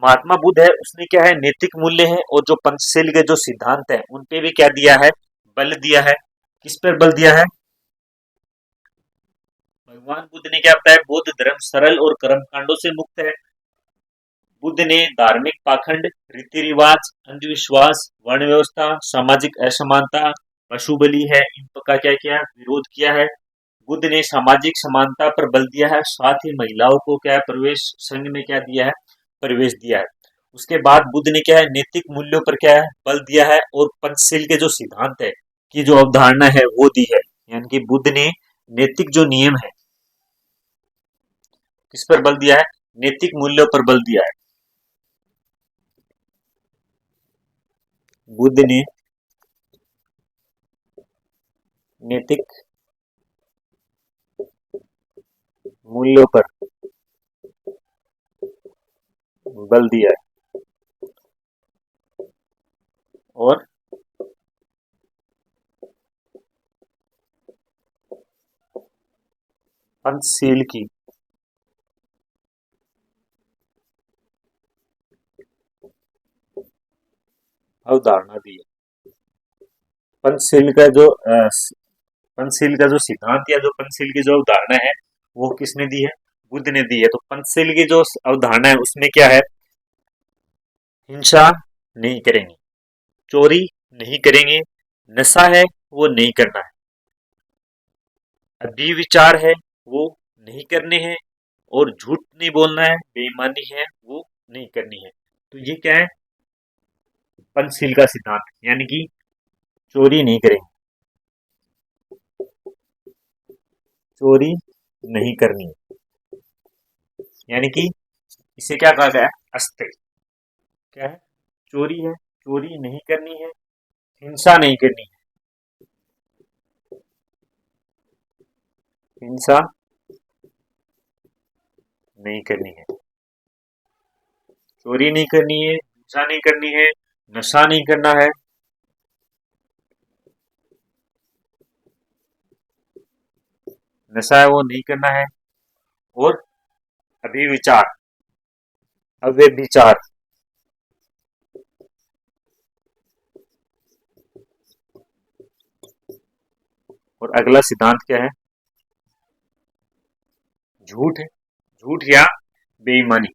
महात्मा बुद्ध है उसने क्या है, नैतिक मूल्य है और जो पंचशील के जो सिद्धांत है उन पे भी क्या दिया है, बल दिया है। किस पर बल दिया है? भगवान बुद्ध ने क्या बताया, बौद्ध धर्म सरल और कर्मकांडों से मुक्त है। बुद्ध ने धार्मिक पाखंड, रीति रिवाज, अंधविश्वास, वर्ण व्यवस्था, सामाजिक असमानता, पशु बलि है, इन का क्या किया, विरोध किया है। बुद्ध ने सामाजिक समानता पर बल दिया है। साथ ही महिलाओं को क्या है, प्रवेश संघ में क्या दिया है, प्रवेश दिया है। उसके बाद बुद्ध ने क्या है, नैतिक मूल्यों पर क्या है, बल दिया है और पंचशील के जो सिद्धांत है की जो अवधारणा है वो दी है। यानी कि बुद्ध ने नैतिक जो नियम है किस पर बल दिया है, नैतिक मूल्यों पर बल दिया है। बुद्ध ने नैतिक मूल्यों पर बल दिया है और पंचशील की अवधारणा दी है। पंचशील का जो पंचशील का जो सिद्धांत या जो पंचशील की जो अवधारणा है वो किसने दी है, बुद्ध ने दी है। तो पंचशील की जो अवधारणा है उसमें क्या है, हिंसा नहीं करेंगे, चोरी नहीं करेंगे, नशा है वो नहीं करना है, अभिविचार है वो नहीं करने हैं, और झूठ नहीं बोलना है, बेईमानी है वो नहीं करनी है। तो ये क्या है, पंचशील का सिद्धांत, यानी कि चोरी नहीं करेंगे, चोरी नहीं करनी है, यानी कि इसे क्या कहा गया है, अस्ते, क्या है, चोरी है, चोरी नहीं करनी है, हिंसा नहीं करनी है, हिंसा नहीं करनी है, चोरी नहीं करनी है, हिंसा नहीं करनी है, नशा नहीं करना है, नशा है वो नहीं करना है, और अभिविचार, अव्यभिचार, और अगला सिद्धांत क्या है, झूठ है, झूठ या बेईमानी।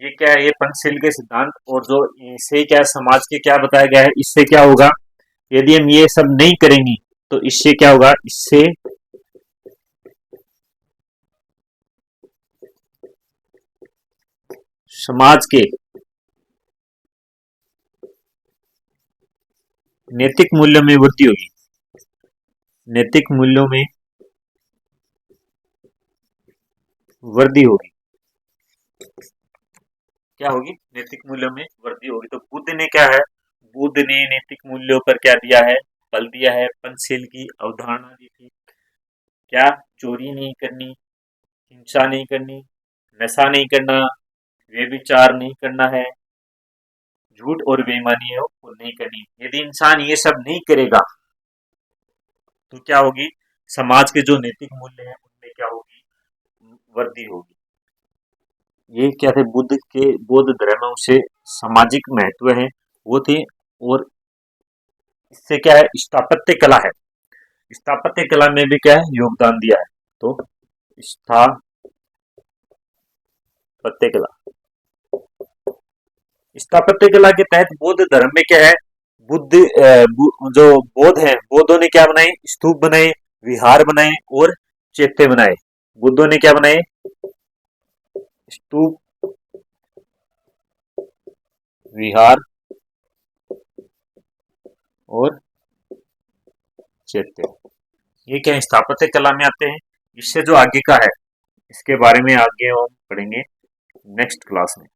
ये क्या है, ये पंचशील के सिद्धांत, और जो इससे क्या समाज के क्या बताया गया है, इससे क्या होगा, यदि हम ये सब नहीं करेंगे तो इससे क्या होगा, इससे समाज के नैतिक मूल्यों में वृद्धि होगी, नैतिक मूल्यों में वृद्धि होगी, क्या होगी, नैतिक मूल्यों में वृद्धि होगी। तो बुद्ध ने क्या है, बुद्ध ने नैतिक मूल्यों पर क्या दिया है, बल दिया है, पंचशील की अवधारणा दी थी, क्या, चोरी नहीं करनी, हिंसा नहीं करनी, नशा नहीं करना, व्यभिचार नहीं करना है, झूठ और बेईमानी है वो नहीं करनी। यदि इंसान ये सब नहीं करेगा तो क्या होगी, समाज के जो नैतिक मूल्य हैं उनमें क्या होगी, वृद्धि होगी। ये क्या थे, बुद्ध के बौद्ध धर्म से सामाजिक महत्व है वो थे। और इससे क्या है, स्थापत्य कला है, स्थापत्य कला में भी क्या है, योगदान दिया है। तो स्थापत्य कला, स्थापत्य कला के तहत बौद्ध धर्म में क्या है, जो बौद्ध हैं, बौद्धों ने क्या बनाए, स्तूप बनाए, विहार बनाए और चैत्य बनाए। बुद्धों ने क्या बनाए? स्तूप, विहार और चैत्य। ये क्या स्थापत्य कला में आते हैं। इससे जो आगे का है इसके बारे में आगे हम पढ़ेंगे नेक्स्ट क्लास में।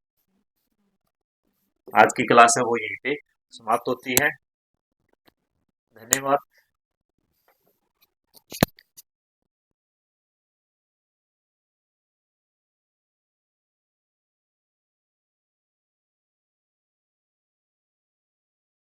आज की क्लास है वो यहीं पे समाप्त होती है। धन्यवाद।